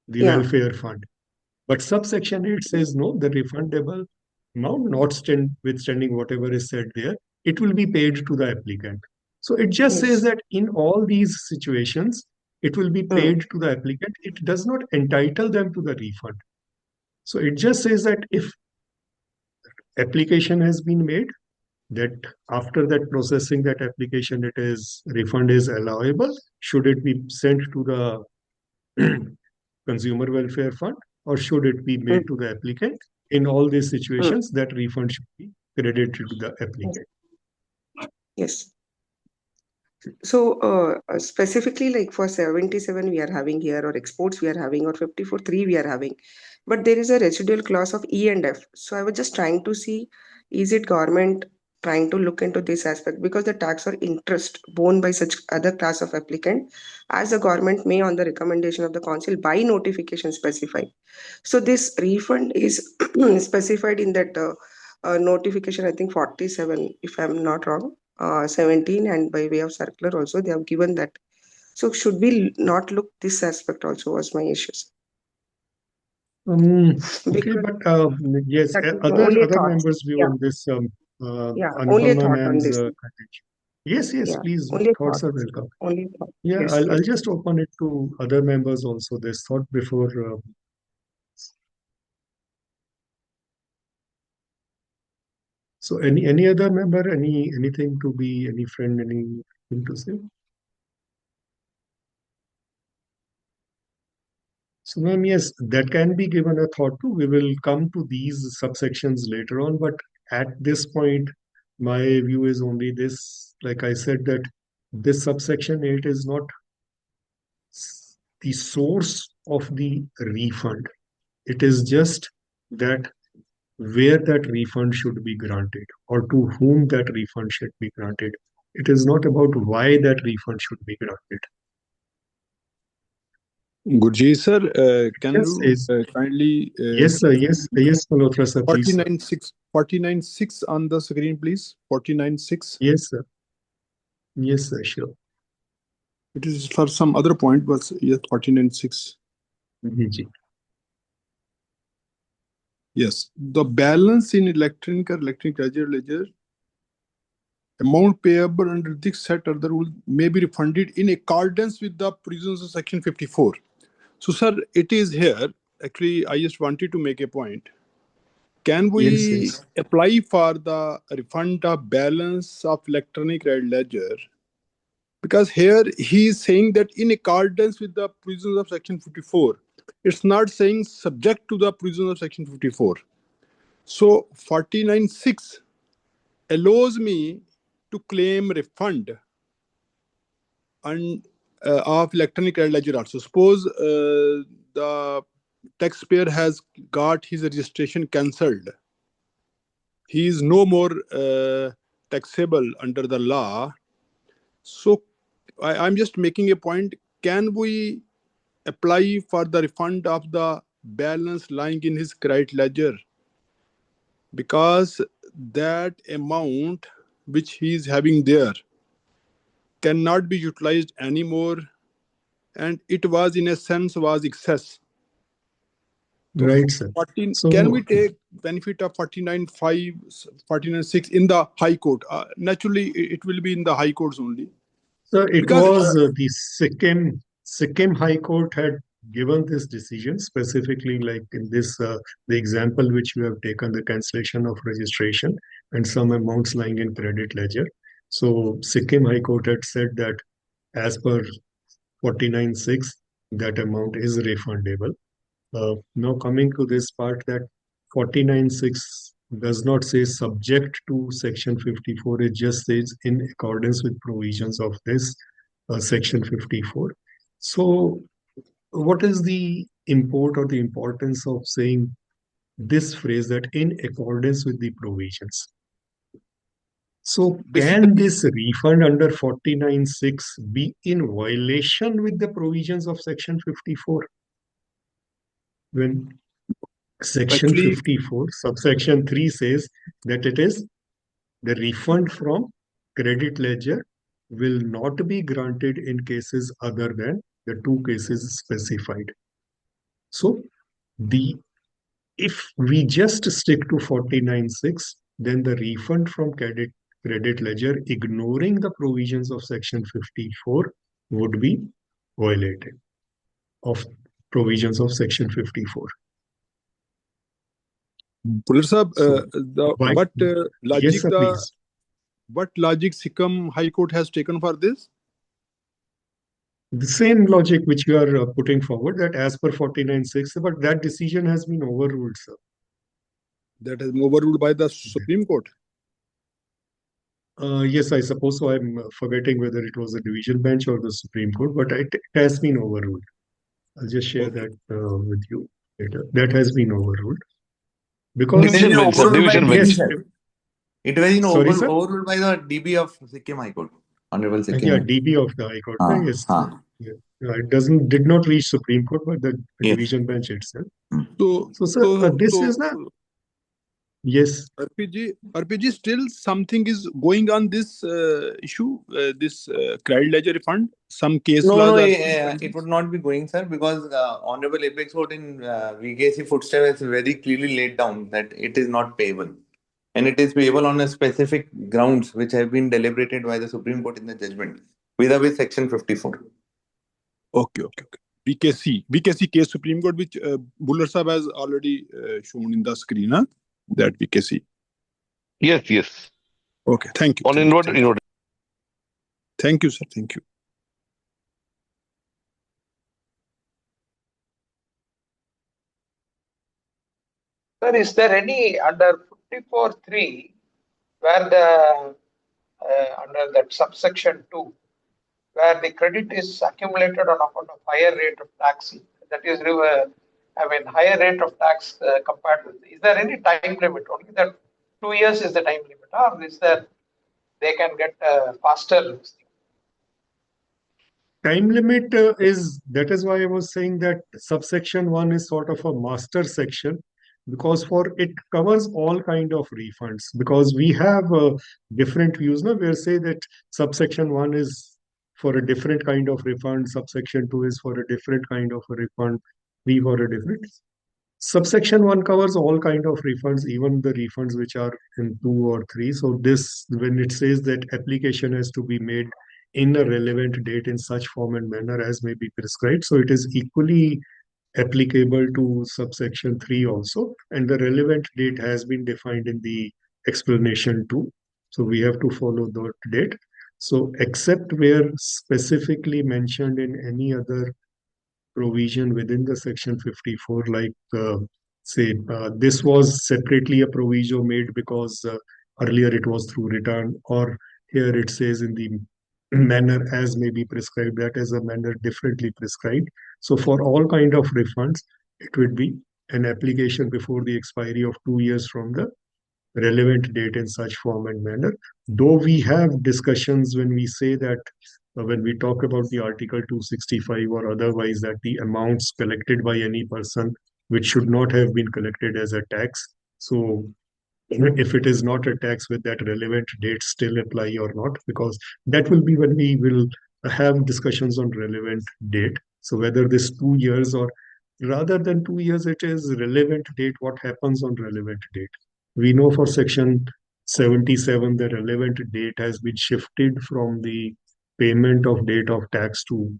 the
Yeah.
welfare fund. But subsection 8 says no, the refundable amount, notwithstanding whatever is said there, it will be paid to the applicant. So it just says
Yes.
that in all these situations, it will be
Hmm.
paid to the applicant. It does not entitle them to the refund. So it just says that if application has been made, that after that processing that application, it is refund is allowable, should it be sent to the consumer welfare fund or should it be
Hmm.
made to the applicant? In all these
Hmm.
situations, that refund should be credited to the applicant.
Yes. So specifically like for 77 we are having here or exports we are having or 54.3 we are having, but there is a residual clause of E and F. So I was just trying to see, is it government trying to look into this aspect because the tax or interest borne by such other class of applicant as the government may on the recommendation of the council by notification specify. So this refund is specified in that notification, I think 47 if I'm not wrong, 17, and by way of circular also they have given that. So should we not look this aspect also was my issues.
Okay,
Because
but yes,
that is
other
only a
other
thought.
members' view
Yeah,
on this,
yeah, only a
Anupama
thought on
ma'am's
this.
contention. Yes,
Yeah,
please,
only a
thoughts
thought.
are welcome.
Only a thought.
Yeah,
Yes,
I'll
yes.
just open it to other members also, this thought before. So any other member, anything to be, any friend, anything to say? So, ma'am, yes, that can be given a thought to. We will come to these subsections later on, but at this point, my view is only this. Like I said, that this subsection 8 is not the source of the refund. It is just that where that refund should be granted or to whom that refund should be granted. It is not about why that refund should be granted.
Gurjeet sir, can
Yes,
you
yes,
kindly
yes, sir, yes, Malhotra sir, please, sir.
49.6 on the screen, please? 49.6.
Yes, sir. Yes, sir, sure.
It is for some other point, but yes, 49.6.
Ji.
Yes, the balance in electronic ledger amount payable under this set of the rule may be refunded in accordance with the provisions of section 54. So, sir, it is here. Actually, I just wanted to make a point. Can we
Yes.
apply for the refund of balance of electronic ledger? Because here he is saying that in accordance with the provisions of section 54, it's not saying subject to the provisions of section 54. So 49.6 allows me to claim refund of electronic credit ledger also. Suppose the taxpayer has got his registration cancelled. He is no more taxable under the law. So I'm just making a point. Can we apply for the refund of the balance lying in his credit ledger? Because that amount which he is having there cannot be utilized anymore, and it was in a sense was excess.
Right, sir.
14,
So-
can we take benefit of 49.5, 49.6 in the High Court? Naturally, it will be in the High Courts only.
So it
Because,
was the Sikkim High Court had given this decision specifically, like in this the example which you have taken, the cancellation of registration and some amounts lying in credit ledger. So Sikkim High Court had said that as per 49.6, that amount is refundable. Now coming to this part, that 49.6 does not say subject to section 54, it just says in accordance with provisions of this section 54. So what is the import or the importance of saying this phrase, that in accordance with the provisions? So can this refund under 49.6 be in violation with the provisions of section 54? When section
Actually-
54, subsection 3 says that it is the refund from credit ledger will not be granted in cases other than the two cases specified. So if we just stick to 49.6, then the refund from credit ledger, ignoring the provisions of section 54, would be violated of provisions of section 54.
Puller Sahab,
Why-
what logic
Yes, sir, please.
what logic Sikkim High Court has taken for this?
The same logic which you are putting forward, that as per 49.6, but that decision has been overruled, sir.
That has been overruled by the Supreme Court.
Yes, I suppose so. I'm forgetting whether it was a division bench or the Supreme Court, but it has been overruled. I'll just share
Okay.
that with you later. That has been overruled. Because
Division bench, sir, division bench.
yes,
It was in
Sorry, sir?
overruled by the DB of Sikkim High Court, Honorable Sikkim.
yeah, DB of the High Court.
Ah,
Yes,
ah.
yeah. It did not reach Supreme Court, but the
Yes.
division bench itself.
So,
So, sir, this is not. Yes.
RPG, still something is going on this issue, this credit ledger refund. Some case
No,
laws
no,
are
it would not be going, sir, because Honorable Apex Court in VKC footstep has very clearly laid down that it is not payable. And it is payable on a specific grounds which have been deliberated by the Supreme Court in the judgment, with section 54.
Okay. VKC case Supreme Court, which Buller Sahab has already shown in the screen, huh? That VKC.
Yes.
Okay, thank you.
On inward.
Thank you, sir. Thank you.
Sir, is there any under 54.3 where the under that subsection 2 where the credit is accumulated on account of higher rate of tax, that is higher rate of tax compared with, is there any time limit? Only that 2 years is the time limit, or is there they can get faster?
Time limit that is why I was saying that subsection 1 is sort of a master section, because it covers all kind of refunds, because we have different views now, where say that subsection 1 is for a different kind of refund, subsection 2 is for a different kind of a refund, 3 for a different. Subsection 1 covers all kind of refunds, even the refunds which are in 2 or 3. So this, when it says that application has to be made in a relevant date in such form and manner as may be prescribed, so it is equally applicable to subsection 3 also, and the relevant date has been defined in the explanation too. So we have to follow that date. So except where specifically mentioned in any other provision within the section 54, like say this was separately a proviso made because earlier it was through return, or here it says in the manner as may be prescribed, that is a manner differently prescribed. So for all kind of refunds, it would be an application before the expiry of 2 years from the relevant date in such form and manner. Though we have discussions when we say that when we talk about the Article 265 or otherwise, that the amounts collected by any person which should not have been collected as a tax. So if it is not a tax, with that relevant date still apply or not, because that will be when we will have discussions on relevant date. So whether this 2 years, or rather than 2 years, it is relevant date, what happens on relevant date. We know for section 77, the relevant date has been shifted from the payment of date of tax to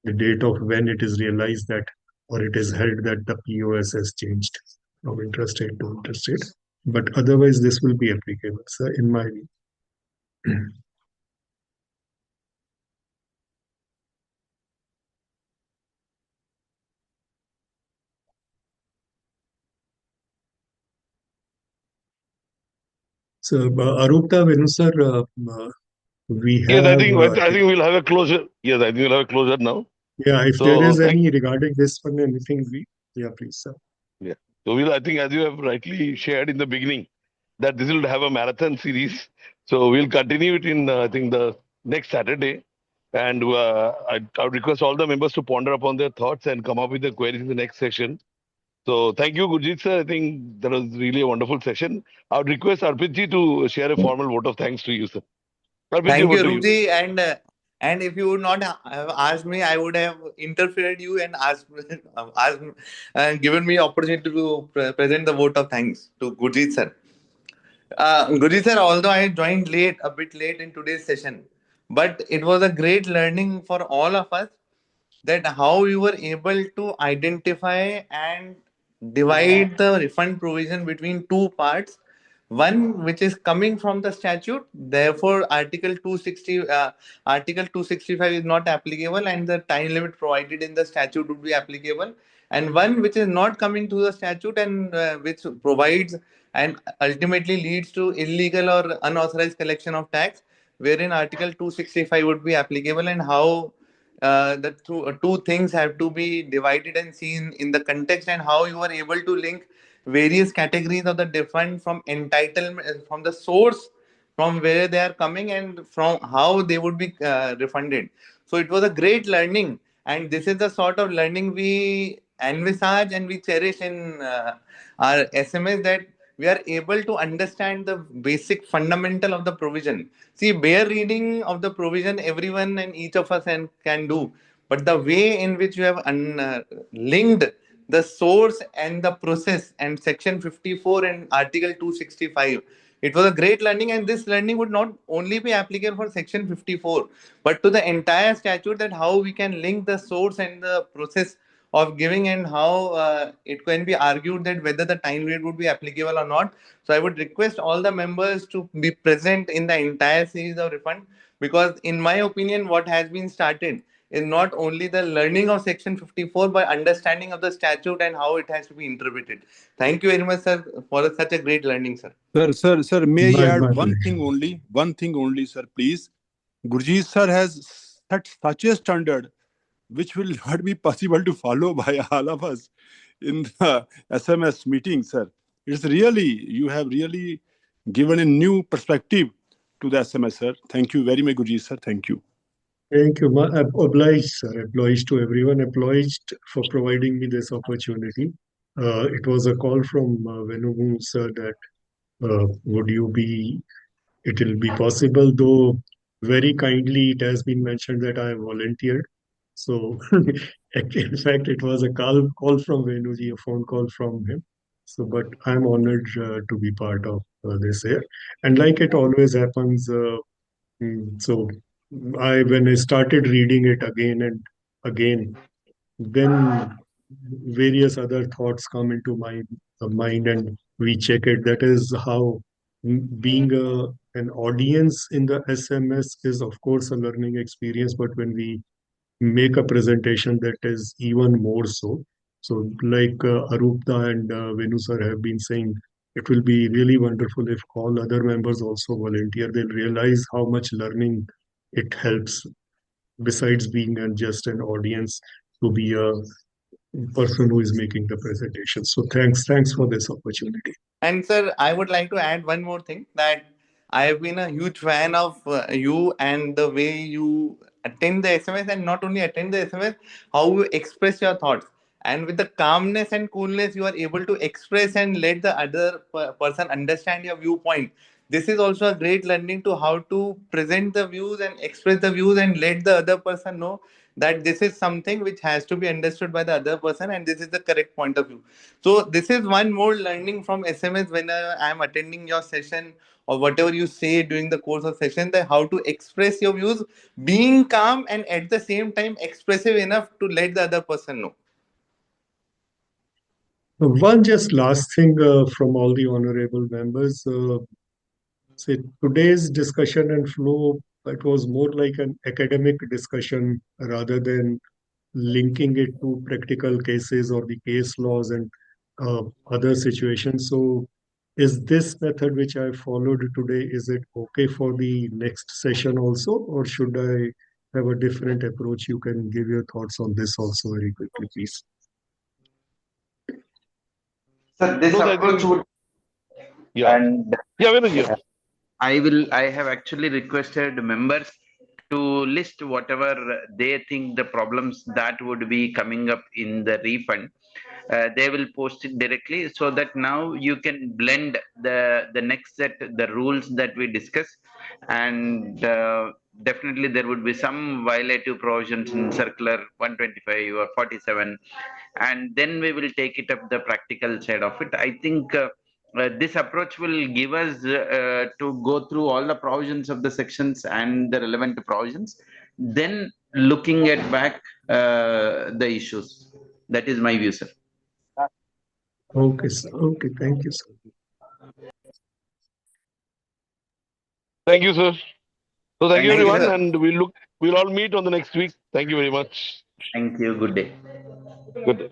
the date of when it is realized that, or it is held that the POS has changed from interstate to interstate. But otherwise, this will be applicable, sir, in my view. So, Arupta, Venu sir, we
Yes,
have,
I think we'll have a closure. Yes, I think we'll have a closure now.
yeah, if
So,
there is
thank-
any regarding this one, anything yeah, please, sir.
So I think as you have rightly shared in the beginning, that this will have a marathon series. So we'll continue it in, I think, the next Saturday. And I would request all the members to ponder upon their thoughts and come up with the queries in the next session. So thank you, Gurjit sir. I think that was really a wonderful session. I would request Arpitji to share a formal vote of thanks to you, sir. Arpitji,
Thank
over
you,
to you.
Rupji. And if you would not have asked me, I would have interfered you and asked and given me opportunity to present the vote of thanks to Gurjit sir. Gurjit sir, although I joined a bit late in today's session, but it was a great learning for all of us that how you were able to identify and divide the refund provision between two parts, one which is coming from the statute, therefore article 265 is not applicable and the time limit provided in the statute would be applicable, and one which is not coming to the statute and which provides and ultimately leads to illegal or unauthorized collection of tax, wherein article 265 would be applicable, and how the two things have to be divided and seen in the context, and how you are able to link various categories of the refund from entitlement, from the source from where they are coming and from how they would be refunded. So it was a great learning, and this is the sort of learning we envisage and we cherish in our SMS, that we are able to understand the basic fundamental of the provision. See, bare reading of the provision, everyone and each of us can do. But the way in which you have linked the source and the process and section 54 and article 265, it was a great learning. And this learning would not only be applicable for section 54, but to the entire statute, that how we can link the source and the process of giving, and how it can be argued that whether the time limit would be applicable or not. So I would request all the members to be present in the entire series of refund, because in my opinion, what has been started is not only the learning of section 54, but understanding of the statute and how it has to be interpreted. Thank you very much, sir, for such a great learning, sir.
Sir, may I add
My
one
pleasure.
thing only, sir, please. Gurjit sir has set such a standard which will not be possible to follow by all of us in the SMS meeting, sir. You have really given a new perspective to the SMS, sir. Thank you very much, Gurjit sir. Thank you.
Thank you. Obliged, sir. Obliged to everyone. Obliged for providing me this opportunity. It was a call from Venu sir that it will be possible, though very kindly it has been mentioned that I volunteered. So in fact, it was a call from Venuji, a phone call from him. So, but I'm honored to be part of this here. And like it always happens, so when I started reading it again and again, then various other thoughts come into my mind and we check it. That is how being an audience in the SMS is of course a learning experience, but when we make a presentation, that is even more so. So like Arupta and Venu sir have been saying, it will be really wonderful if all other members also volunteer. They'll realize how much learning it helps, besides being just an audience, to be a person who is making the presentation. So thanks for this opportunity.
And sir, I would like to add one more thing, that I have been a huge fan of you and the way you attend the SMS, and not only attend the SMS, how you express your thoughts. And with the calmness and coolness, you are able to express and let the other person understand your viewpoint. This is also a great learning to how to present the views and express the views and let the other person know that this is something which has to be understood by the other person and this is the correct point of view. So this is one more learning from SMS when I am attending your session or whatever you say during the course of session, that how to express your views, being calm and at the same time expressive enough to let the other person know.
One just last thing from all the honorable members. Say today's discussion and flow, it was more like an academic discussion rather than linking it to practical cases or the case laws and other situations. So is this method which I followed today, is it okay for the next session also, or should I have a different approach? You can give your thoughts on this also very quickly, please.
So this
No, I
approach
think,
would,
yeah.
and
Yeah, Vinod, yeah.
I have actually requested members to list whatever they think the problems that would be coming up in the refund. They will post it directly, so that now you can blend the next set, the rules that we discuss, and definitely there would be some violative provisions in circular 125 or 47, and then we will take it up the practical side of it. I think this approach will give us to go through all the provisions of the sections and the relevant provisions, then looking at back the issues. That is my view, sir.
Okay, sir. Okay, thank you, sir.
Thank you, sir. So thank you,
Thank you,
everyone,
sir.
and we'll all meet on the next week. Thank you very much.
Thank you. Good day.
Good day.